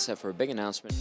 set for a big announcement.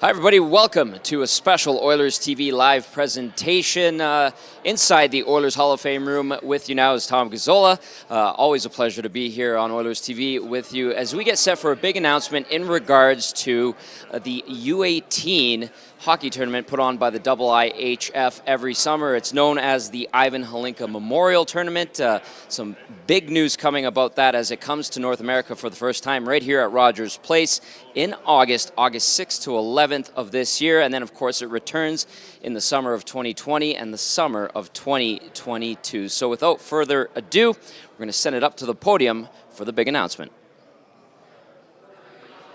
Hi everybody, welcome to a special Oilers TV live presentation inside the Oilers Hall of Fame room. With you now is Tom Gazzola. Always a pleasure to be here on Oilers TV with you as we get set for a big announcement in regards to the U18 hockey tournament put on by the IIHF every summer. It's known as the Ivan Hlinka Memorial Tournament. Some big news coming about that as it comes to North America for the first time right here at Rogers Place in August 6th to 11th of this year. And then, of course, it returns in the summer of 2020 and the summer of 2022. So without further ado, we're going to send it up to the podium for the big announcement.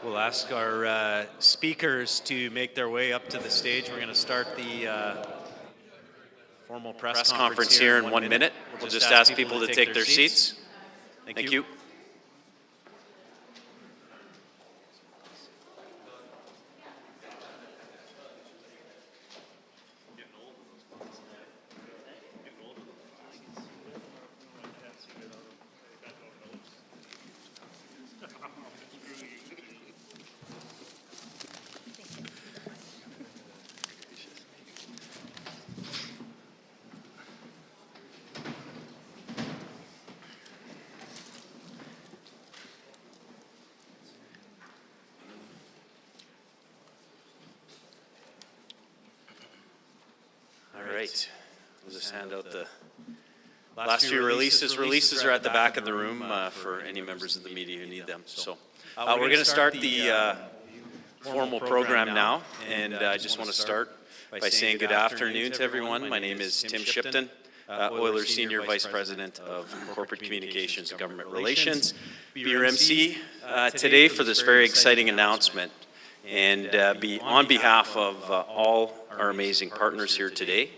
We'll ask our speakers to make their way up to the stage. We're going to start the formal press conference here in 1 minute. We'll just ask people to take their seats. Thank you. Right. We'll just hand out the last few releases. Releases are at the back of the room for any members of the media who need them. So we're going to start the formal program now, and I just want to start by saying good afternoon to everyone. My name is Tim Shipton, Oilers Senior Vice President of Corporate Communications and Government Relations. Be your MC today for this very exciting announcement, and on behalf of all our amazing partners here today,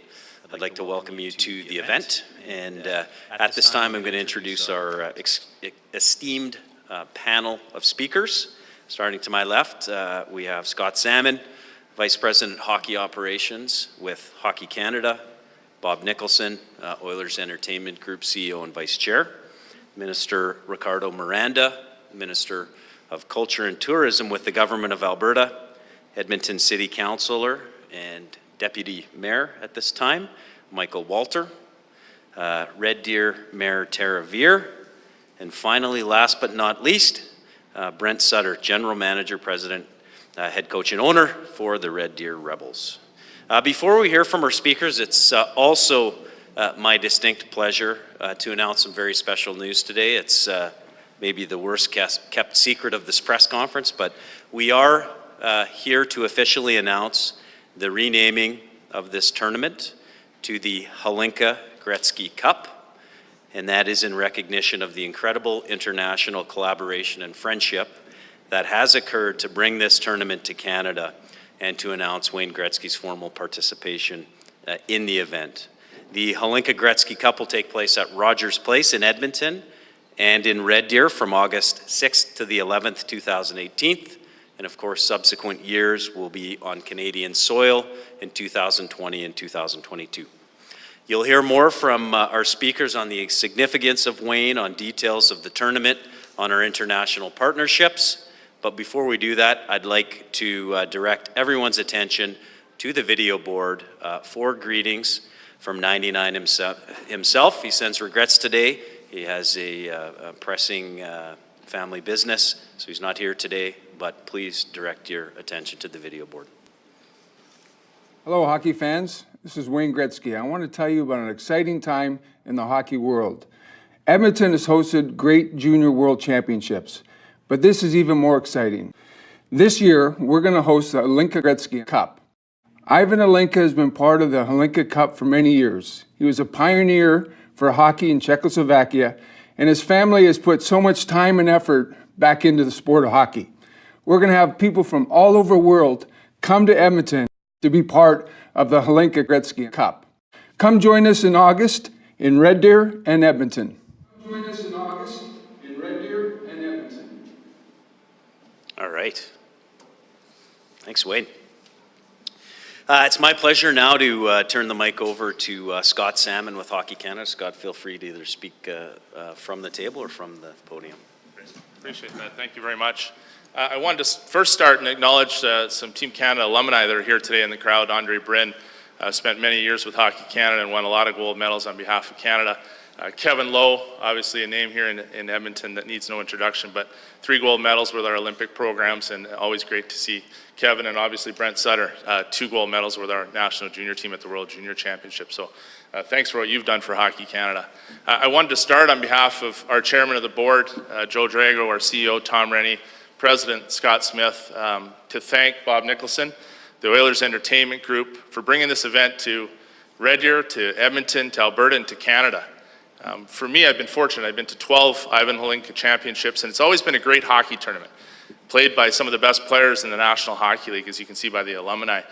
I'd like to welcome you to the event. And at this time, I'm going to introduce our esteemed panel of speakers. Starting to my left, we have Scott Salmon, Vice President Hockey Operations with Hockey Canada, Bob Nicholson, Oilers Entertainment Group CEO and Vice Chair, Minister Ricardo Miranda, Minister of Culture and Tourism with the Government of Alberta, Edmonton City Councillor and Deputy Mayor at this time, Michael Walter, Red Deer Mayor Tara Veer, and finally, last but not least, Brent Sutter, General Manager, President, Head Coach and Owner for the Red Deer Rebels. Before we hear from our speakers, it's also my distinct pleasure to announce some very special news today. It's maybe the worst kept secret of this press conference, but we are here to officially announce the renaming of this tournament to the Hlinka Gretzky Cup, and that is in recognition of the incredible international collaboration and friendship that has occurred to bring this tournament to Canada and to announce Wayne Gretzky's formal participation in the event. The Hlinka Gretzky Cup will take place at Rogers Place in Edmonton and in Red Deer from August 6th to the 11th, 2018. And of course, subsequent years will be on Canadian soil in 2020 and 2022. You'll hear more from our speakers on the significance of Wayne, on details of the tournament, on our international partnerships. But before we do that, I'd like to direct everyone's attention to the video board for greetings from 99 himself. He sends regrets today. He has a pressing family business, so he's not here today, but please direct your attention to the video board. Hello, hockey fans. This is Wayne Gretzky. I want to tell you about an exciting time in the hockey world. Edmonton has hosted great junior world championships, but this is even more exciting. This year, we're going to host the Hlinka Gretzky Cup. Ivan Hlinka has been part of the Hlinka Cup for many years. He was a pioneer for hockey in Czechoslovakia, and his family has put so much time and effort back into the sport of hockey. We're going to have people from all over the world come to Edmonton to be part of the Hlinka Gretzky Cup. Come join us in August in Red Deer and Edmonton. Join us in August in Red Deer and Edmonton. All right. Thanks, Wayne. It's my pleasure now to turn the mic over to Scott Salmon with Hockey Canada. Scott, feel free to either speak from the table or from the podium. Appreciate that. Thank you very much. I wanted to first start and acknowledge some Team Canada alumni that are here today in the crowd. Andre Bryn spent many years with Hockey Canada and won a lot of gold medals on behalf of Canada. Kevin Lowe, obviously a name here in Edmonton that needs no introduction, but 3 gold medals with our Olympic programs, and always great to see Kevin, and obviously Brent Sutter, 2 gold medals with our national junior team at the World Junior Championship. So thanks for what you've done for Hockey Canada. I wanted to start on behalf of our chairman of the board, Joe Drago, our CEO, Tom Rennie, President Scott Smith, to thank Bob Nicholson, the Oilers Entertainment Group, for bringing this event to Red Deer, to Edmonton, to Alberta, and to Canada. For me, I've been fortunate. I've been to 12 Ivan Hlinka championships, and it's always been a great hockey tournament, played by some of the best players in the National Hockey League, as you can see by the alumni.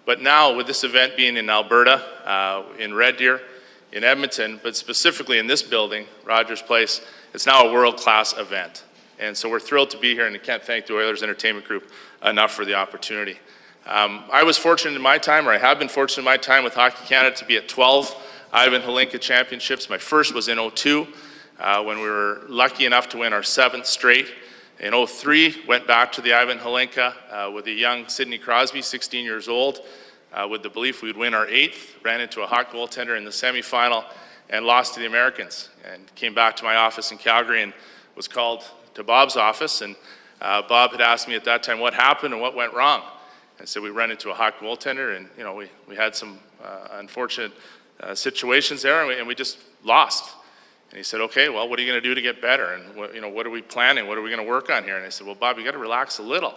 But now, with this event being in Alberta, in Red Deer, in Edmonton, but specifically in this building, Rogers Place, it's now a world-class event. And so we're thrilled to be here, and I can't thank the Oilers Entertainment Group enough for the opportunity. I was fortunate in my time, or I have been fortunate in my time with Hockey Canada, to be at 12 Ivan Hlinka championships. My first was in 2002, when we were lucky enough to win our 7th straight. In 2003, went back to the Ivan Hlinka with a young Sidney Crosby, 16 years old, with the belief we'd win our 8th. Ran into a hot goaltender in the semifinal and lost to the Americans. And came back to my office in Calgary and was called to Bob's office. And Bob had asked me at that time what happened and what went wrong. I said we ran into a hot goaltender, and we had some unfortunate situations there, and we just lost. And he said, okay, well, what are you going to do to get better? And what are we planning? What are we going to work on here? And I said, well, Bob, you got to relax a little.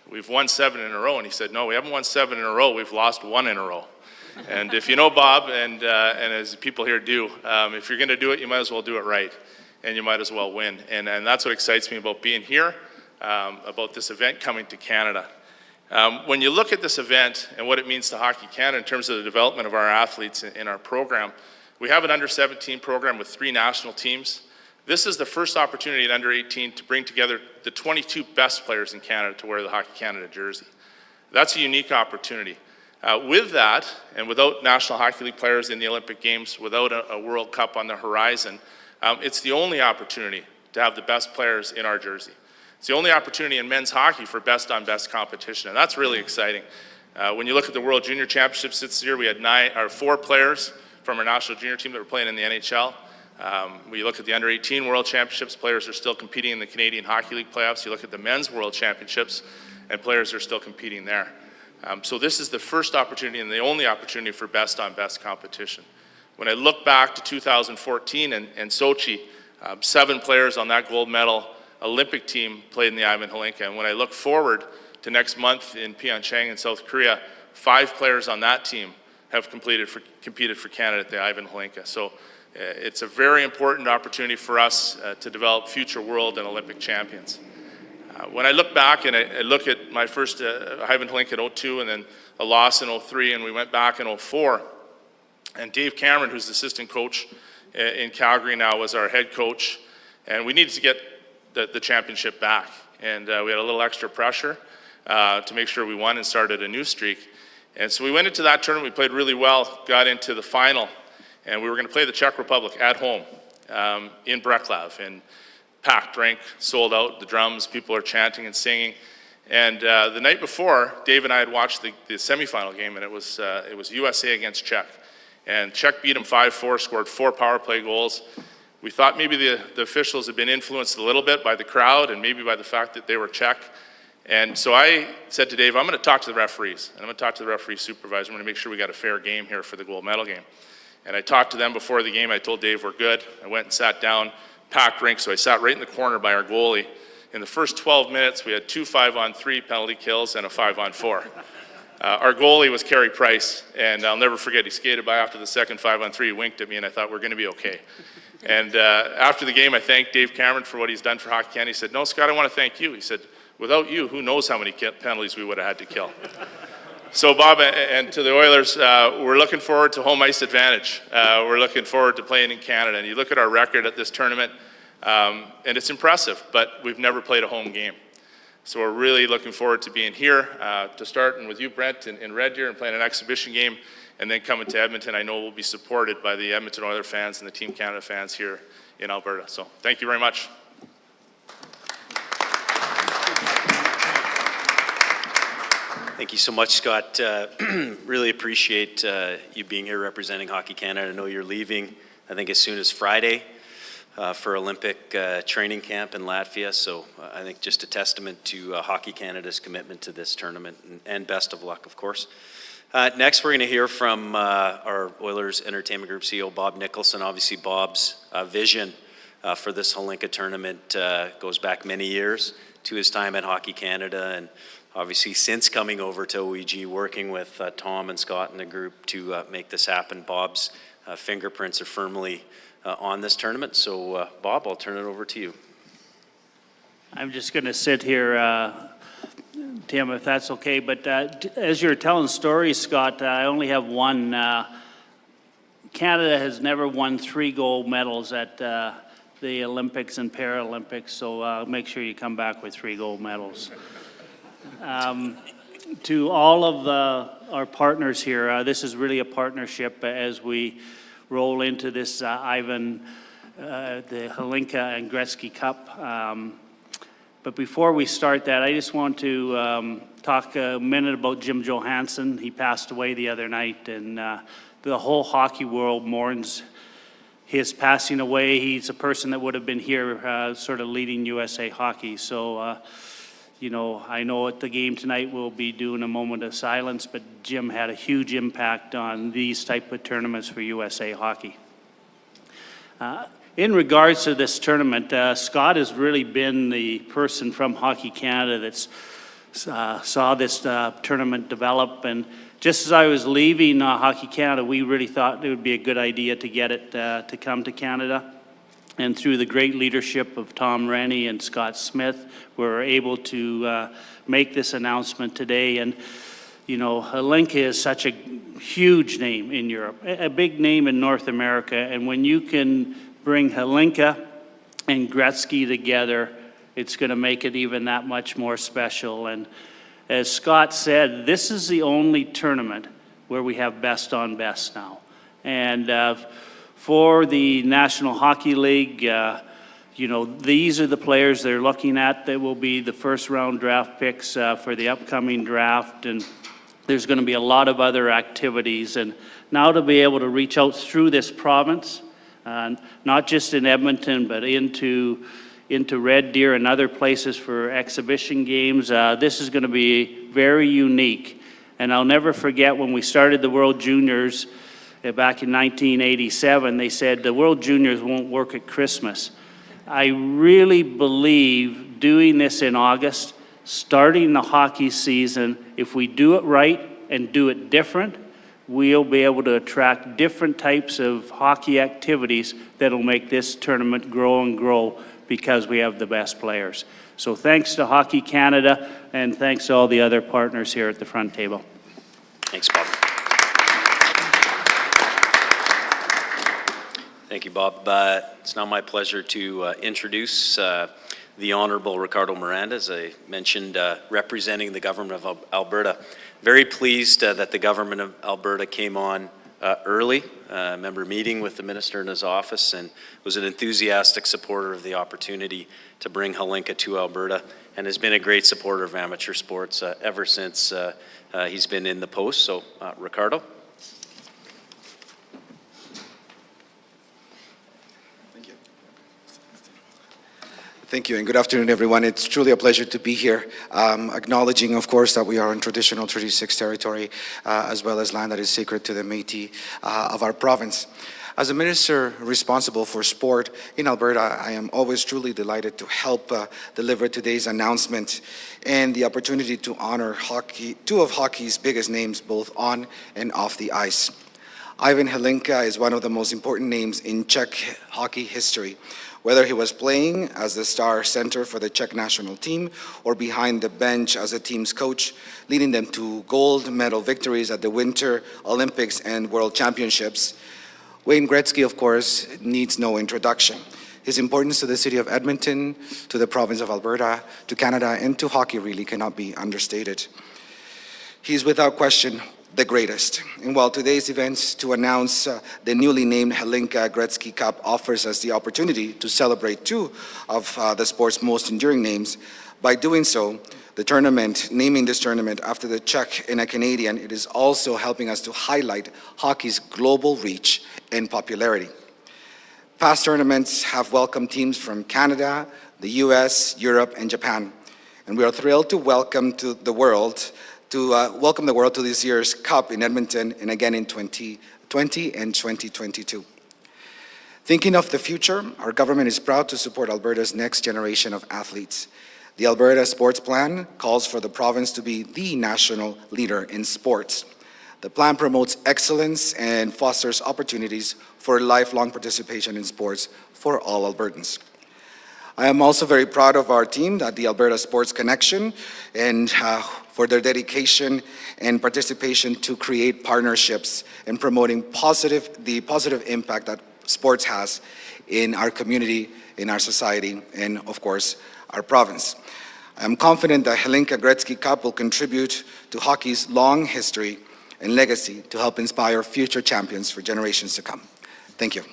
We've won 7 in a row. And he said, no, we haven't won 7 in a row. We've lost 1 in a row. And if you know Bob, and as people here do, if you're going to do it, you might as well do it right, and you might as well win. And that's what excites me about being here, about this event coming to Canada. When you look at this event and what it means to Hockey Canada in terms of the development of our athletes in our program, we have an under-17 program with 3 national teams. This is the first opportunity at under-18 to bring together the 22 best players in Canada to wear the Hockey Canada jersey. That's a unique opportunity. With that, and without National Hockey League players in the Olympic Games, without a World Cup on the horizon, it's the only opportunity to have the best players in our jersey. It's the only opportunity in men's hockey for best-on-best competition, and that's really exciting. When you look at the World Junior Championships this year, we had 4 players from our national junior team that were playing in the NHL. When you look at the under-18 World Championships, players are still competing in the Canadian Hockey League playoffs. You look at the men's World Championships, and players are still competing there. So this is the first opportunity and the only opportunity for best-on-best competition. When I look back to 2014 and Sochi, 7 players on that gold medal Olympic team played in the Ivan Hlinka. And when I look forward to next month in Pyeongchang in South Korea, 5 players on that team have competed for Canada at the Ivan Hlinka. So it's a very important opportunity for us to develop future world and Olympic champions. When I look back and I look at my first Ivan Hlinka in 2002 and then a loss in 2003, and we went back in 2004, and Dave Cameron, who's the assistant coach in Calgary now, was our head coach, and we needed to get the championship back. And we had a little extra pressure to make sure we won and started a new streak. And so we went into that tournament, we played really well, got into the final, and we were going to play the Czech Republic at home in Breklav, and packed rink, sold out, the drums, people are chanting and singing. And the night before, Dave and I had watched the semifinal game, and it was USA against Czech. And Czech beat them 5-4, scored 4 power play goals. We thought maybe the officials had been influenced a little bit by the crowd and maybe by the fact that they were Czech. And so I said to Dave, I'm going to talk to the referees, and I'm going to talk to the referee supervisor. I'm going to make sure we got a fair game here for the gold medal game. And I talked to them before the game. I told Dave we're good. I went and sat down, packed rink, so I sat right in the corner by our goalie. In the first 12 minutes, we had 2 5-on-3 penalty kills and a 5-on-4. Our goalie was Carey Price, and I'll never forget, he skated by after the second 5-on-3, he winked at me, and I thought, we're going to be okay. And after the game, I thanked Dave Cameron for what he's done for Hockey Canada. He said, no, Scott, I want to thank you. He said, without you, who knows how many penalties we would have had to kill. So, Bob, and to the Oilers, we're looking forward to home ice advantage. We're looking forward to playing in Canada. And you look at our record at this tournament, and it's impressive, but we've never played a home game. So we're really looking forward to being here, to start and with you, Brent, in Red Deer and playing an exhibition game, and then coming to Edmonton. I know we'll be supported by the Edmonton Oilers fans and the Team Canada fans here in Alberta. So thank you very much. Thank you so much, Scott. Really appreciate you being here representing Hockey Canada. I know you're leaving, I think, as soon as Friday for Olympic training camp in Latvia. So I think just a testament to Hockey Canada's commitment to this tournament, and best of luck, of course. Next, we're going to hear from our Oilers Entertainment Group CEO, Bob Nicholson. Obviously, Bob's vision for this Hlinka tournament goes back many years to his time at Hockey Canada, and obviously since coming over to OEG, working with Tom and Scott and the group to make this happen. Bob's fingerprints are firmly on this tournament. So, Bob, I'll turn it over to you. I'm just going to sit here, Tim, if that's okay. But as you're telling stories, Scott, I only have one. Canada has never won 3 gold medals at the Olympics and Paralympics, so make sure you come back with 3 gold medals. To all of our partners here, this is really a partnership as we roll into this the Hlinka and Gretzky Cup. But before we start that, I just want to talk a minute about Jim Johansson. He passed away the other night, and the whole hockey world mourns his passing away. He's a person that would have been here sort of leading USA Hockey. So, you know, I know at the game tonight we'll be doing a moment of silence, but Jim had a huge impact on these type of tournaments for USA Hockey. In regards to this tournament, Scott has really been the person from Hockey Canada that's saw this tournament develop. And just as I was leaving Hockey Canada, we really thought it would be a good idea to get it to come to Canada. And through the great leadership of Tom Rennie and Scott Smith, we're able to make this announcement today. And, you know, Hlinka is such a huge name in Europe, a big name in North America. And when you can bring Hlinka and Gretzky together, it's going to make it even that much more special. And as Scott said, this is the only tournament where we have best on best now. And for the National Hockey League, you know, these are the players they're looking at that will be the first round draft picks for the upcoming draft. And there's going to be a lot of other activities. And now to be able to reach out through this province, not just in Edmonton, but into Red Deer and other places for exhibition games, this is going to be very unique. And I'll never forget when we started the World Juniors back in 1987, they said the World Juniors won't work at Christmas. I really believe doing this in August, starting the hockey season, if we do it right and do it different, we'll be able to attract different types of hockey activities that'll make this tournament grow and grow because we have the best players. So thanks to Hockey Canada, and thanks to all the other partners here at the front table. Thanks, Bob. Thank you, Bob. It's now my pleasure to introduce the Honourable Ricardo Miranda, as I mentioned, representing the Government of Alberta. Very pleased that the Government of Alberta came on early. I remember meeting with the Minister in his office and was an enthusiastic supporter of the opportunity to bring Hlinka to Alberta, and has been a great supporter of amateur sports ever since he's been in the post. So, Ricardo. Thank you, and good afternoon, everyone. It's truly a pleasure to be here, acknowledging, of course, that we are in traditional Treaty 6 territory, as well as land that is sacred to the Métis of our province. As a minister responsible for sport in Alberta, I am always truly delighted to help deliver today's announcement and the opportunity to honor two of hockey's biggest names, both on and off the ice. Ivan Hlinka is one of the most important names in Czech hockey history. Whether he was playing as the star center for the Czech national team or behind the bench as a team's coach, leading them to gold medal victories at the Winter Olympics and World Championships, Wayne Gretzky, of course, needs no introduction. His importance to the city of Edmonton, to the province of Alberta, to Canada, and to hockey really cannot be understated. He's without question the greatest. And while today's event to announce the newly named Hlinka Gretzky Cup offers us the opportunity to celebrate two of the sport's most enduring names, by doing so, the tournament, naming this tournament after the Czech and a Canadian, it is also helping us to highlight hockey's global reach and popularity. Past tournaments have welcomed teams from Canada, the US, Europe, and Japan. And we are thrilled to welcome the world to this year's Cup in Edmonton and again in 2020 and 2022. Thinking of the future, our government is proud to support Alberta's next generation of athletes. The Alberta Sports Plan calls for the province to be the national leader in sports. The plan promotes excellence and fosters opportunities for lifelong participation in sports for all Albertans. I am also very proud of our team at the Alberta Sports Connection and for their dedication and participation to create partnerships and promoting the positive impact that sports has in our community, in our society, and of course, our province. I am confident that Hlinka Gretzky Cup will contribute to hockey's long history and legacy to help inspire future champions for generations to come. Thank you.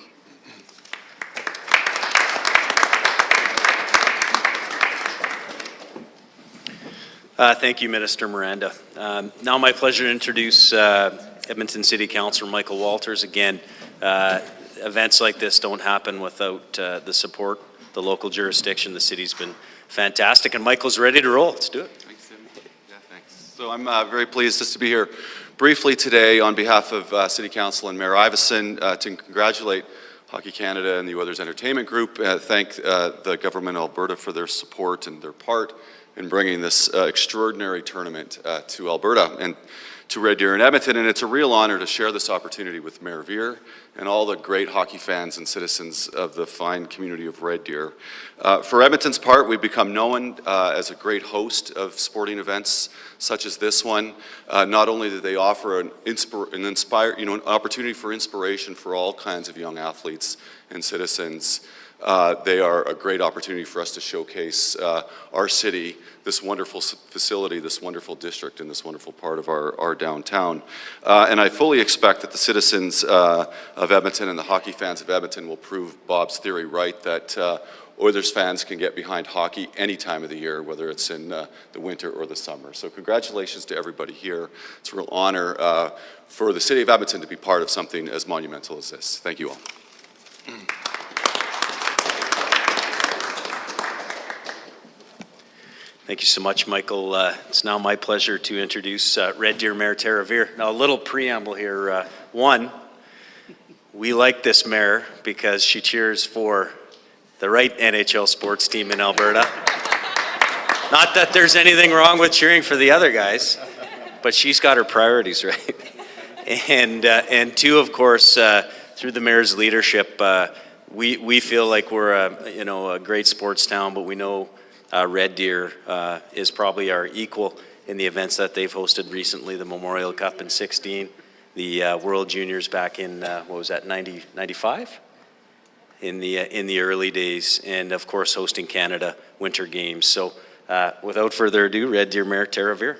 Thank you, Minister Miranda. Now my pleasure to introduce Edmonton City Councillor Michael Walters. Again, events like this don't happen without the support, the local jurisdiction. The city's been fantastic, and Michael's ready to roll. Let's do it. Thanks, Tim. Yeah, thanks. So I'm very pleased just to be here briefly today on behalf of City Council and Mayor Iveson to congratulate Hockey Canada and the Oilers Entertainment Group, thank the Government of Alberta for their support and their part in bringing this extraordinary tournament to Alberta and to Red Deer and Edmonton. And it's a real honor to share this opportunity with Mayor Veer and all the great hockey fans and citizens of the fine community of Red Deer. For Edmonton's part, we've become known as a great host of sporting events such as this one. Not only do they offer an opportunity for inspiration for all kinds of young athletes and citizens, they are a great opportunity for us to showcase our city, this wonderful facility, this wonderful district, and this wonderful part of our downtown. And I fully expect that the citizens of Edmonton and the hockey fans of Edmonton will prove Bob's theory right, that Oilers fans can get behind hockey any time of the year, whether it's in the winter or the summer. So congratulations to everybody here. It's a real honor for the city of Edmonton to be part of something as monumental as this. Thank you all. Thank you so much, Michael. It's now my pleasure to introduce Red Deer Mayor Tara Veer. Now, a little preamble here. One, we like this mayor because she cheers for the right NHL sports team in Alberta. Not that there's anything wrong with cheering for the other guys, but she's got her priorities right. And two, of course, through the mayor's leadership, we feel like we're a great sports town, but we know Red Deer is probably our equal in the events that they've hosted recently, the Memorial Cup in 16, the World Juniors back in, 95? In the early days, and of course hosting Canada Winter Games. So without further ado, Red Deer Mayor Tara Veer.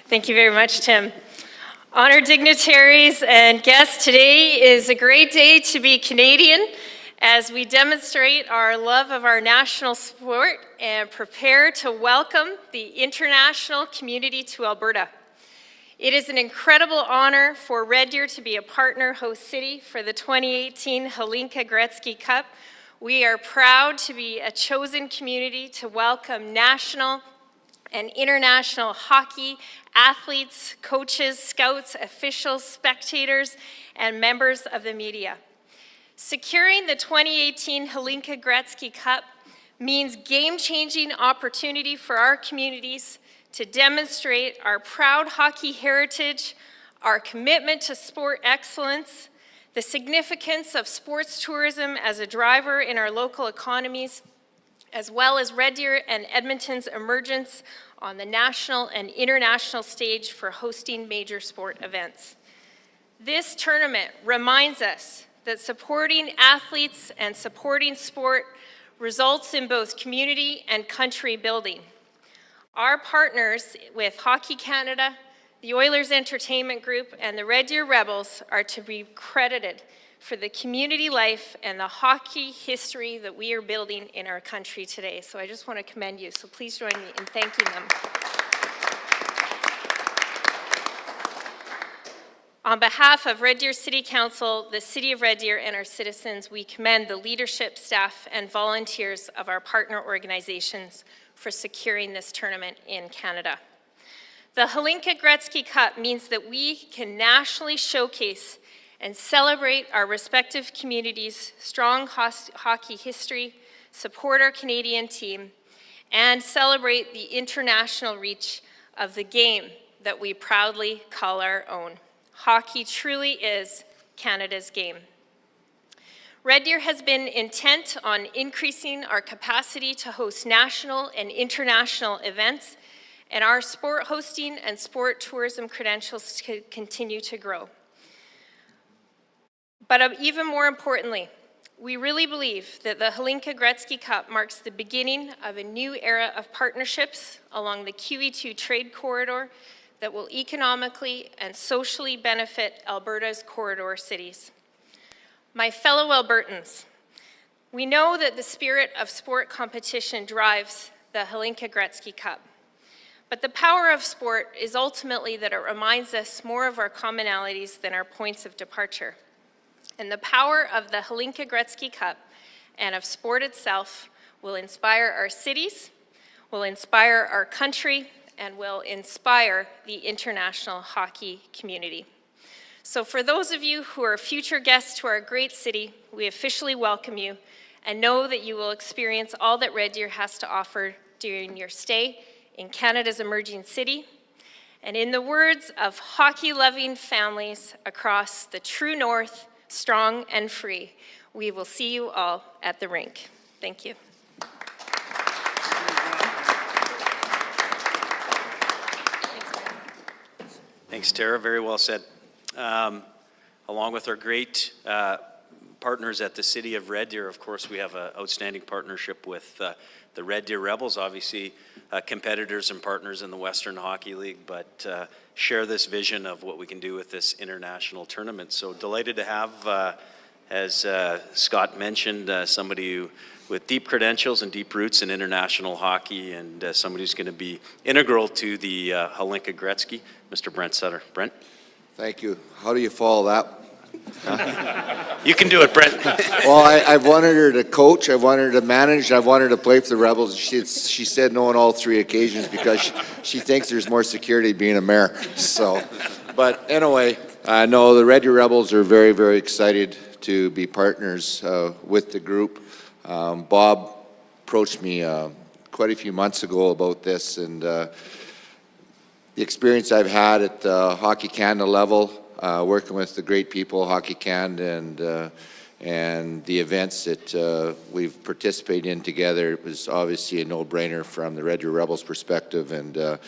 Thank you very much, Tim. Honored dignitaries and guests, today is a great day to be Canadian as we demonstrate our love of our national sport and prepare to welcome the international community to Alberta. It is an incredible honor for Red Deer to be a partner host city for the 2018 Hlinka Gretzky Cup. We are proud to be a chosen community to welcome national and international hockey athletes, coaches, scouts, officials, spectators, and members of the media. Securing the 2018 Hlinka Gretzky Cup means game-changing opportunity for our communities to demonstrate our proud hockey heritage, our commitment to sport excellence, the significance of sports tourism as a driver in our local economies, as well as Red Deer and Edmonton's emergence on the national and international stage for hosting major sport events. This tournament reminds us that supporting athletes and supporting sport results in both community and country building. Our partners with Hockey Canada, the Oilers Entertainment Group, and the Red Deer Rebels are to be credited for the community life and the hockey history that we are building in our country today. So I just want to commend you. So please join me in thanking them. On behalf of Red Deer City Council, the City of Red Deer, and our citizens, we commend the leadership, staff, and volunteers of our partner organizations for securing this tournament in Canada. The Hlinka Gretzky Cup means that we can nationally showcase and celebrate our respective communities' strong hockey history, support our Canadian team, and celebrate the international reach of the game that we proudly call our own. Hockey truly is Canada's game. Red Deer has been intent on increasing our capacity to host national and international events, and our sport hosting and sport tourism credentials continue to grow. But even more importantly, we really believe that the Hlinka Gretzky Cup marks the beginning of a new era of partnerships along the QE2 trade corridor that will economically and socially benefit Alberta's corridor cities. My fellow Albertans, we know that the spirit of sport competition drives the Hlinka Gretzky Cup. But the power of sport is ultimately that it reminds us more of our commonalities than our points of departure. And the power of the Hlinka Gretzky Cup and of sport itself will inspire our cities, will inspire our country, and will inspire the international hockey community. So for those of you who are future guests to our great city, we officially welcome you and know that you will experience all that Red Deer has to offer during your stay in Canada's emerging city. And in the words of hockey-loving families across the true north, strong and free, we will see you all at the rink. Thank you. Thanks, Tara. Very well said. Along with our great partners at the City of Red Deer, of course, we have an outstanding partnership with the Red Deer Rebels, obviously competitors and partners in the Western Hockey League, but share this vision of what we can do with this international tournament. So delighted to have, as Scott mentioned, somebody who, with deep credentials and deep roots in international hockey, and somebody who's going to be integral to the Hlinka Gretzky, Mr. Brent Sutter. Brent? Thank you. How do you follow that? You can do it, Brent. Well, I've wanted her to coach, I've wanted her to manage, I've wanted her to play for the Rebels. She said no on all three occasions because she thinks there's more security being a mayor. So, but anyway, No, the Red Deer Rebels are very, very excited to be partners with the group. Bob approached me quite a few months ago about this, and the experience I've had at the Hockey Canada level, working with the great people, Hockey Canada, and the events that we've participated in together, it was obviously a no-brainer from the Red Deer Rebels perspective, and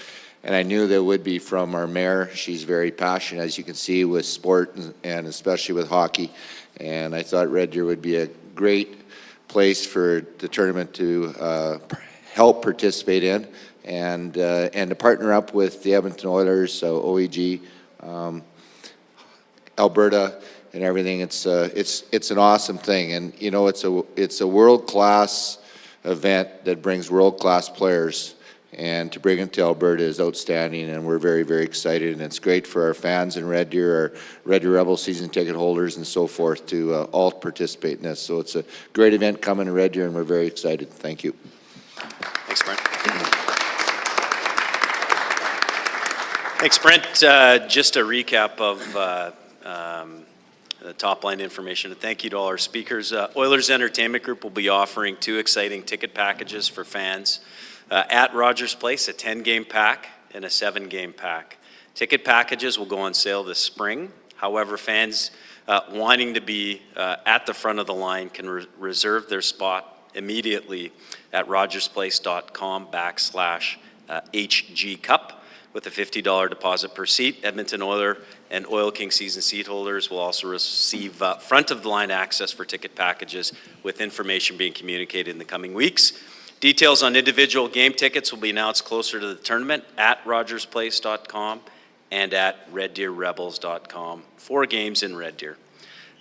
I knew there would be from our mayor. She's very passionate, as you can see, with sport and especially with hockey, and I thought Red Deer would be a great place for the tournament to help participate in, and to partner up with the Edmonton Oilers, OEG, Alberta, and everything. It's an awesome thing, and you know, it's a world-class event that brings world-class players, and to bring them to Alberta is outstanding, and we're very, very excited, and it's great for our fans in Red Deer, our Red Deer Rebel season ticket holders and so forth to all participate in this. So it's a great event coming to Red Deer, and we're very excited. Thank you. Thanks, Brent. Thanks, Brent. Just a recap of the top line information. And thank you to all our speakers. Oilers Entertainment Group will be offering 2 exciting ticket packages for fans at Rogers Place, a 10-game pack and a 7-game pack. Ticket packages will go on sale this spring. However, fans wanting to be at the front of the line can reserve their spot immediately at rogersplace.com/HG Cup with a $50 deposit per seat. Edmonton Oiler and Oil King season seat holders will also receive front of the line access for ticket packages, with information being communicated in the coming weeks. Details on individual game tickets will be announced closer to the tournament at rogersplace.com and at reddeerrebels.com for games in Red Deer.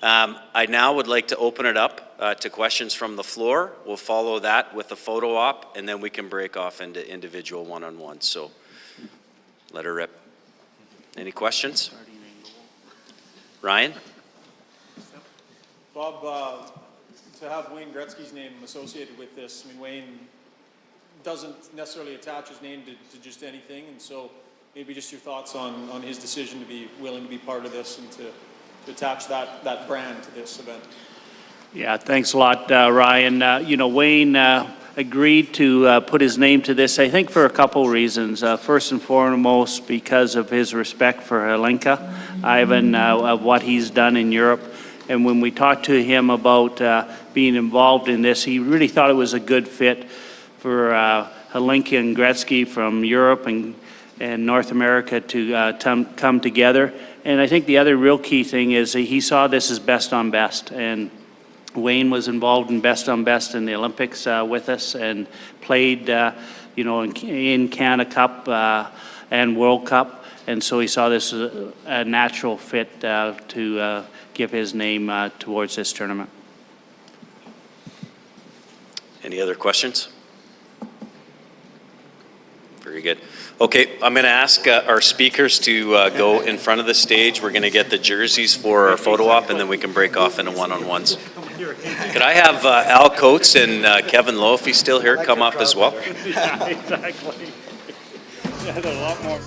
I now would like to open it up to questions from the floor. We'll follow that with a photo op, and then we can break off into individual one-on-ones. So let her rip. Any questions? Ryan? Bob, to have Wayne Gretzky's name associated with this, I mean, Wayne doesn't necessarily attach his name to just anything, and so maybe just your thoughts on his decision to be willing to be part of this and to attach that brand to this event. Yeah, thanks a lot, Ryan. You know, Wayne agreed to put his name to this, I think, for a couple reasons. First and foremost, because of his respect for Hlinka, Ivan, of what he's done in Europe. And when we talked to him about being involved in this, he really thought it was a good fit for Hlinka and Gretzky from Europe and North America to come together. And I think the other real key thing is that he saw this as best on best. And Wayne was involved in best on best in the Olympics with us and played, you know, in Canada Cup and World Cup. And so he saw this as a natural fit to give his name towards this tournament. Any other questions? Very good. Okay, I'm going to ask our speakers to go in front of the stage. We're going to get the jerseys for our photo op, and then we can break off into one-on-ones. Could I have Al Coates and Kevin Lowe, if he's still here, come up as well? Yeah, exactly. Yeah, there's a lot more.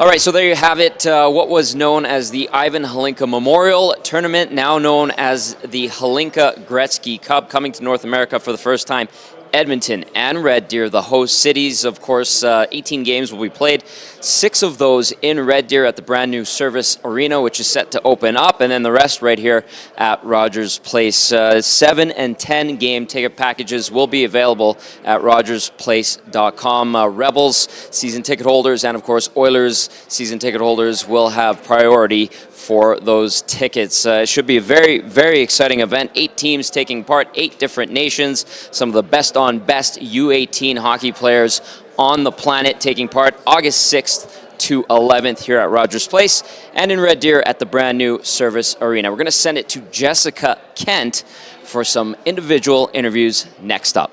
All right, so there you have it. What was known as the Ivan Hlinka Memorial Tournament, now known as the Hlinka Gretzky Cup, coming to North America for the first time. Edmonton and Red Deer, the host cities. Of course, 18 games will be played. 6 of those in Red Deer at the brand new Service Arena, which is set to open up, and then the rest right here at Rogers Place. 7 and 10 game ticket packages will be available at rogersplace.com. Rebels season ticket holders and, of course, Oilers season ticket holders will have priority for those tickets. It should be a very, very exciting event. 8 teams taking part, 8 different nations, some of the best on best U18 hockey players on the planet taking part August 6th to 11th here at Rogers Place and in Red Deer at the brand new Service Arena. We're going to send it to Jessica Kent for some individual interviews next up.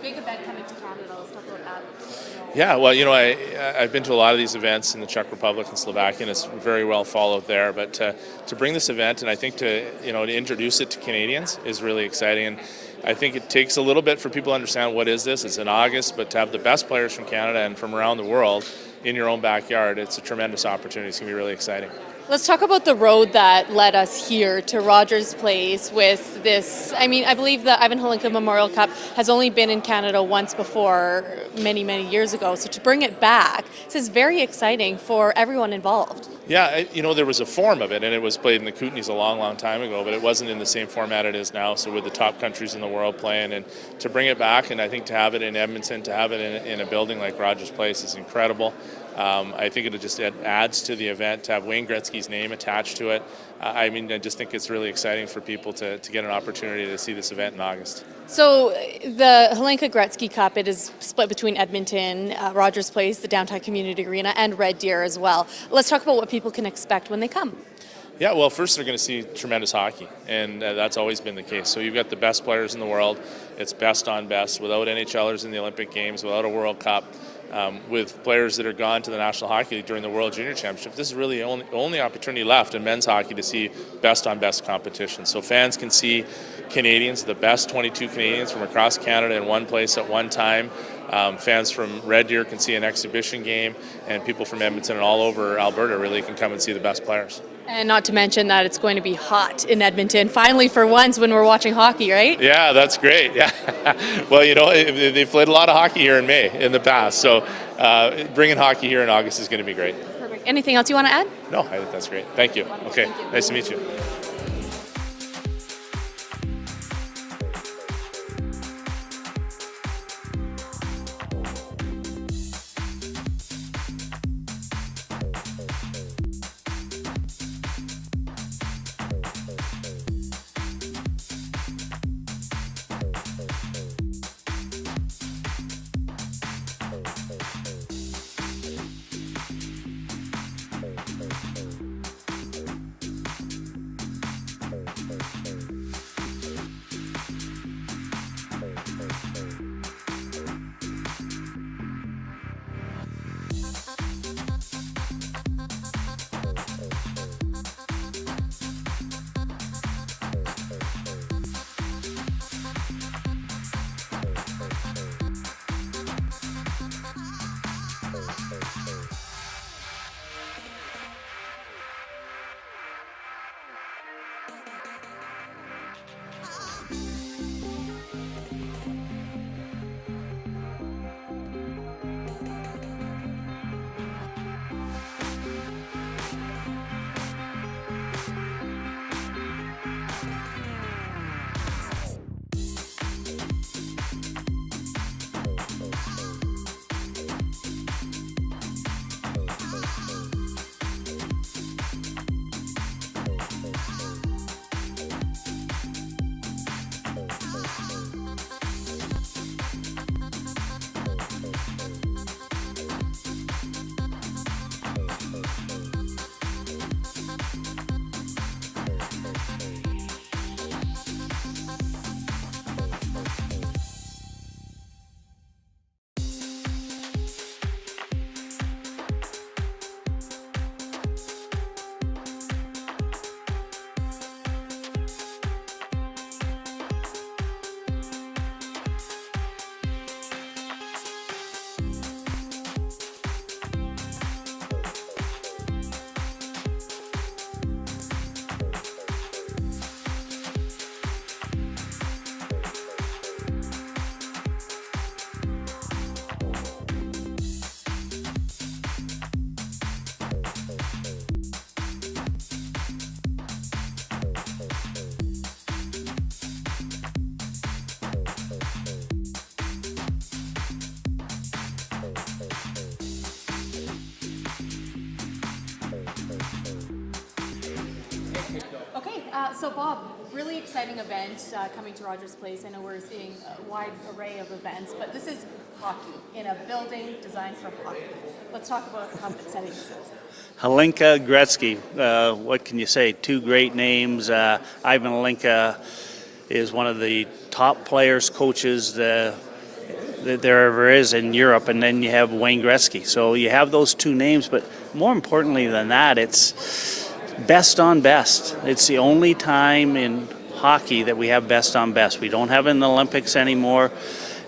Big event coming to Canada. Let's talk about that. Yeah, well, I've been to a lot of these events in the Czech Republic and Slovakia, and it's very well followed there. But to bring this event, and I think to introduce it to Canadians is really exciting. And I think it takes a little bit for people to understand what is this. It's in August, but to have the best players from Canada and from around the world in your own backyard, it's a tremendous opportunity. It's going to be really exciting. Let's talk about the road that led us here to Rogers Place with this. I mean, I believe the Ivan Hlinka Memorial Cup has only been in Canada once before, many, many years ago. So to bring it back, this is very exciting for everyone involved. Yeah, there was a form of it, and it was played in the Kootenays a long, long time ago, but it wasn't in the same format it is now, so with the top countries in the world playing, and to bring it back, and I think to have it in Edmonton, to have it in a building like Rogers Place is incredible. I think it adds to the event to have Wayne Gretzky's name attached to it. I just think it's really exciting for people to get an opportunity to see this event in August. So the Hlinka Gretzky Cup, it is split between Edmonton, Rogers Place, the Downtown Community Arena, and Red Deer as well. Let's talk about what people can expect when they come. Yeah, well, first they're going to see tremendous hockey, and that's always been the case. So you've got the best players in the world. It's best on best, without NHLers in the Olympic Games, without a World Cup, with players that are gone to the National Hockey League during the World Junior Championship. This is really the only opportunity left in men's hockey to see best on best competition. So fans can see Canadians, the best 22 Canadians from across Canada in one place at one time. Fans from Red Deer can see an exhibition game, and people from Edmonton and all over Alberta really can come and see the best players. And not to mention that it's going to be hot in Edmonton, finally for once when we're watching hockey, right? Yeah, that's great. Yeah. Well, you know, they've played a lot of hockey here in May in the past, so bringing hockey here in August is going to be great. Perfect. Anything else you want to add? No, I think that's great. Thank you. Okay, Thank you. nice to meet you. So Bob, really exciting event coming to Rogers Place. I know we're seeing a wide array of events, but this is hockey in a building designed for hockey. Let's talk about how exciting this is. Hlinka Gretzky, what can you say? Two great names. Ivan Hlinka is one of the top players, coaches that there ever is in Europe, and then you have Wayne Gretzky. So you have those two names, but more importantly than that, it's best on best. It's the only time in hockey that we have best on best. We don't have it in the Olympics anymore,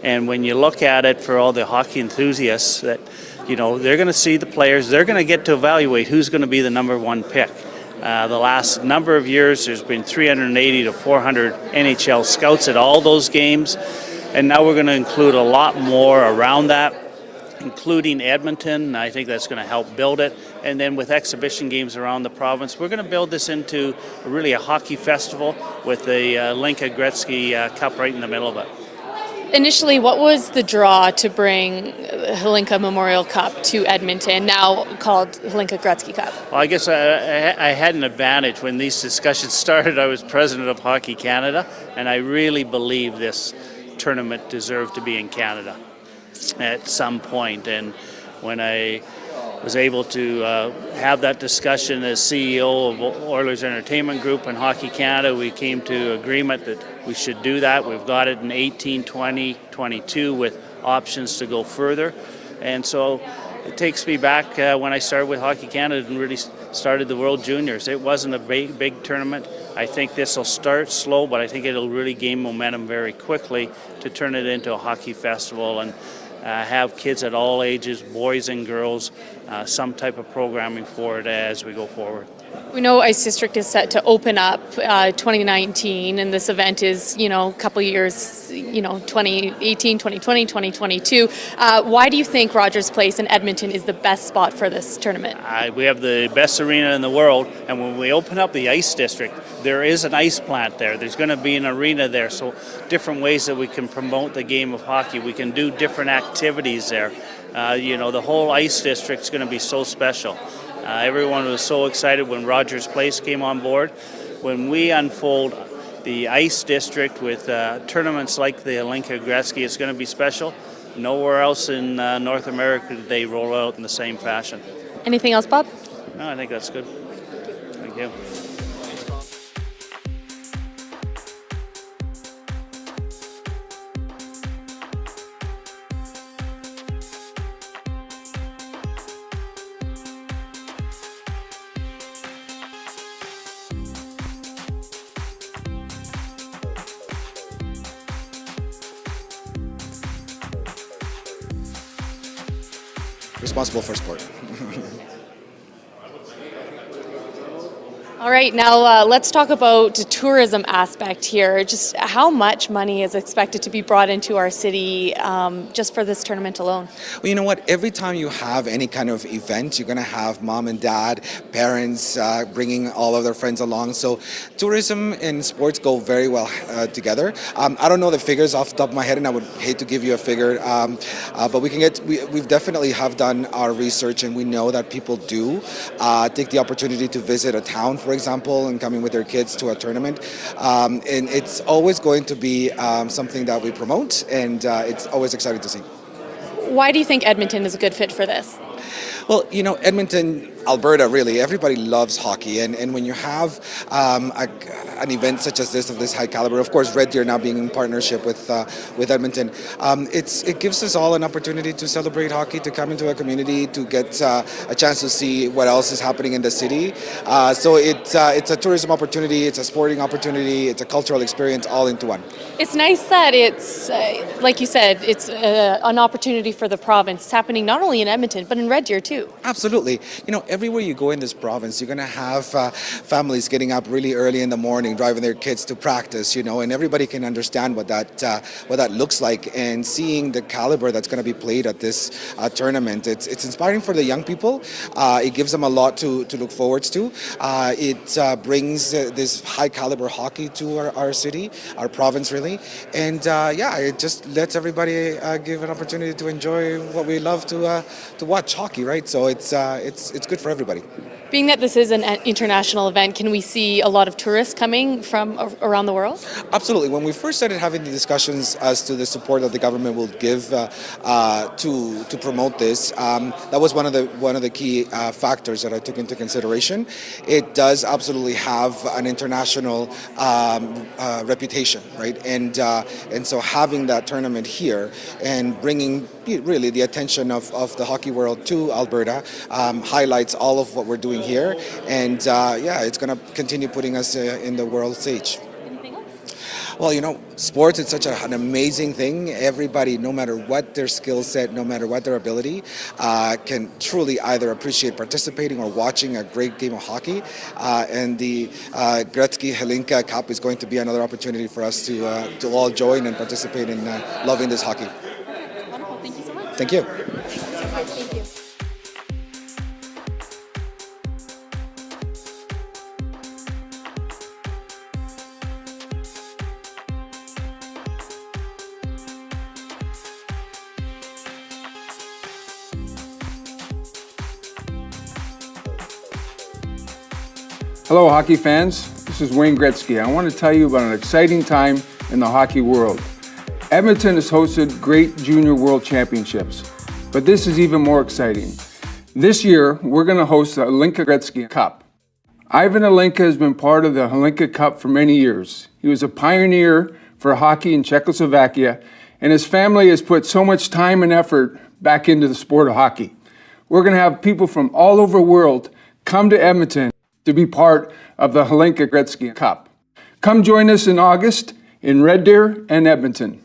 and when you look at it for all the hockey enthusiasts, that you know they're going to see the players, they're going to get to evaluate who's going to be the number one pick. The last number of years, there's been 380 to 400 NHL scouts at all those games, and now we're going to include a lot more around that, including Edmonton. I think that's going to help build it. And then with exhibition games around the province, we're going to build this into really a hockey festival with the Hlinka Gretzky Cup right in the middle of it. Initially, what was the draw to bring the Hlinka Memorial Cup to Edmonton, now called Hlinka Gretzky Cup? Well, I guess I had an advantage. When these discussions started, I was president of Hockey Canada, and I really believe this tournament deserved to be in Canada at some point. And when I was able to have that discussion as CEO of Oilers Entertainment Group and Hockey Canada. We came to agreement that we should do that. We've got it in 18, 20, 22 with options to go further. And so it takes me back when I started with Hockey Canada and really started the World Juniors. It wasn't a big tournament. I think this will start slow, but I think it'll really gain momentum very quickly to turn it into a hockey festival and have kids at all ages, boys and girls, some type of programming for it as we go forward. We know Ice District is set to open up 2019, and this event is, a couple years, 2018, 2020, 2022. Why do you think Rogers Place in Edmonton is the best spot for this tournament? We have the best arena in the world, and when we open up the Ice District, there is an ice plant there. There's going to be an arena there, so different ways that we can promote the game of hockey. We can do different activities there. The whole Ice District's going to be so special. Everyone was so excited when Rogers Place came on board. When we unfold the Ice District with tournaments like the Hlinka Gretzky, it's going to be special. Nowhere else in North America did they roll out in the same fashion. Anything else, Bob? No, I think that's good. Thank you. Responsible for sport. All right, now let's talk about the tourism aspect here. Just how much money is expected to be brought into our city just for this tournament alone? Well, you know what? Every time you have any kind of event, you're going to have mom and dad, parents bringing all of their friends along. So tourism and sports go very well together. I don't know the figures off the top of my head, and I would hate to give you a figure, but we've definitely have done our research, and we know that people do take the opportunity to visit a town, for example, and coming with their kids to a tournament. And it's always going to be something that we promote, and it's always exciting to see. Why do you think Edmonton is a good fit for this? Well, Edmonton, Alberta, really, everybody loves hockey. And when you have an event such as this, of this high caliber, of course, Red Deer now being in partnership with Edmonton, it gives us all an opportunity to celebrate hockey, to come into a community, to get a chance to see what else is happening in the city. So it's a tourism opportunity, it's a sporting opportunity, it's a cultural experience all into one. It's nice that it's, like you said, it's an opportunity for the province. It's happening not only in Edmonton, but in Red Deer too. Absolutely. Everywhere you go in this province, you're going to have families getting up really early in the morning, driving their kids to practice, and everybody can understand what that looks like, and seeing the caliber that's going to be played at this tournament. It's inspiring for the young people. It gives them a lot to look forward to. It brings this high caliber hockey to our city, our province, really. And it just lets everybody give an opportunity to enjoy what we love to watch, hockey, right? So it's good for everybody. Being that this is an international event, can we see a lot of tourists coming from around the world? Absolutely. When we first started having the discussions as to the support that the government will give to promote this, that was one of the key factors that I took into consideration. It does absolutely have an international reputation, right? And so having that tournament here and bringing really the attention of the hockey world to Alberta highlights all of what we're doing here, and it's going to continue putting us in the world stage. Anything else? Well, sports is such an amazing thing. Everybody, no matter what their skill set, no matter what their ability, can truly either appreciate participating or watching a great game of hockey. And the Gretzky Hlinka Cup is going to be another opportunity for us to all join and participate in loving this hockey. Wonderful. Thank you so much. Thank you. Thank you. Hello, hockey fans. This is Wayne Gretzky. I want to tell you about an exciting time in the hockey world. Edmonton has hosted great junior world championships, but this is even more exciting. This year, we're going to host the Hlinka Gretzky Cup. Ivan Hlinka has been part of the Hlinka Cup for many years. He was a pioneer for hockey in Czechoslovakia, and his family has put so much time and effort back into the sport of hockey. We're going to have people from all over the world come to Edmonton to be part of the Hlinka Gretzky Cup. Come join us in August in Red Deer and Edmonton.